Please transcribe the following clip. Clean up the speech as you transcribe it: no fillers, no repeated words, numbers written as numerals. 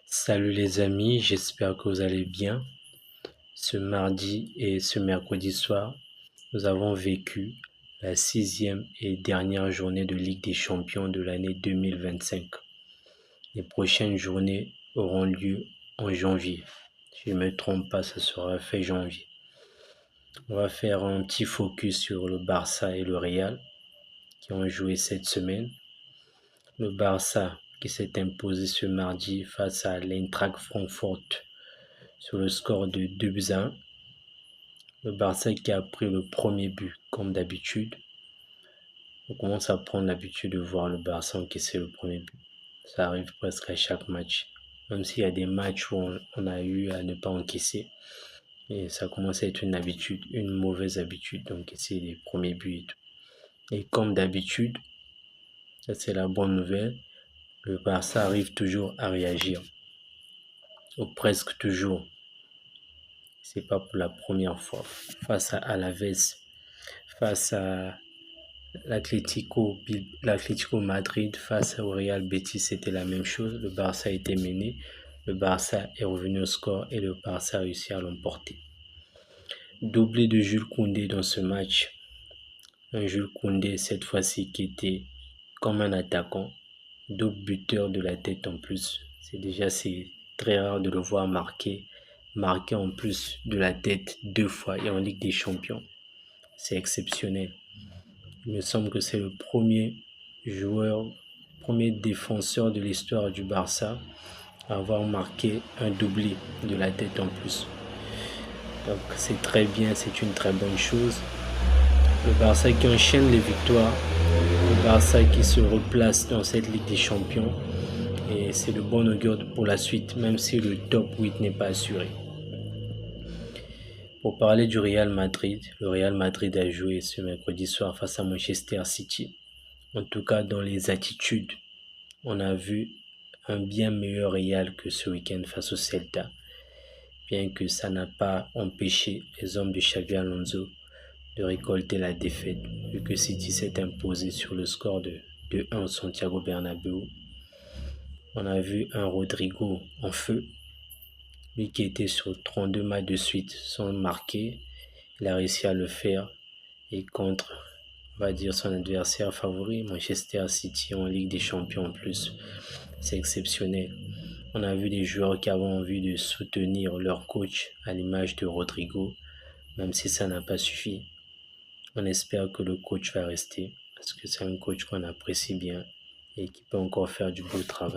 Salut les amis, j'espère que vous allez bien. Ce mardi et ce mercredi soir, nous avons vécu la 6e et dernière journée de Ligue des Champions de l'année 2025. Les prochaines journées auront lieu en janvier. Si je ne me trompe pas, ce sera fin janvier. On va faire un petit focus sur le Barça et le Real qui ont joué cette semaine. Le Barça qui s'est imposé ce mardi face à l'Eintracht Francfort sur le score de 2-1. Le Barça qui a pris le premier but comme d'habitude. On commence à prendre l'habitude de voir le Barça encaisser le premier but. Ça arrive presque à chaque match. Même s'il y a des matchs où on a eu à ne pas encaisser. Et ça commence à être une habitude, une mauvaise habitude d'encaisser les premiers buts et tout. Et comme d'habitude, ça c'est la bonne nouvelle, le Barça arrive toujours à réagir. Ou presque toujours. C'est pas pour la première fois. Face à Alaves, face à l'Atlético Madrid, face au Real Betis, c'était la même chose. Le Barça a été mené, le Barça est revenu au score et le Barça a réussi à l'emporter. Doublé de Jules Koundé dans ce match. Un Jules Koundé cette fois-ci qui était comme un attaquant, double buteur de la tête en plus. C'est très rare de le voir marquer en plus de la tête 2 fois et en Ligue des Champions. C'est exceptionnel. Il me semble que c'est le premier défenseur de l'histoire du Barça à avoir marqué un doublé de la tête en plus. Donc c'est très bien, c'est une très bonne chose. Le Barça qui enchaîne les victoires, le Barça qui se replace dans cette Ligue des Champions. Et c'est de bon augure pour la suite, même si le top 8 n'est pas assuré. Pour parler du Real Madrid, le Real Madrid a joué ce mercredi soir face à Manchester City. En tout cas, dans les attitudes, on a vu un bien meilleur Real que ce week-end face au Celta. Bien que ça n'a pas empêché les hommes de Xabi Alonso de récolter la défaite, vu que City s'est imposé sur le score de 2-1 au Santiago Bernabéu. On a vu un Rodrigo en feu, lui qui était sur 32 matchs de suite sans marquer. Il a réussi à le faire et contre, on va dire, son adversaire favori, Manchester City en Ligue des Champions en plus. C'est exceptionnel. On a vu des joueurs qui avaient envie de soutenir leur coach à l'image de Rodrigo, même si ça n'a pas suffi. On espère que le coach va rester parce que c'est un coach qu'on apprécie bien et qui peut encore faire du beau travail.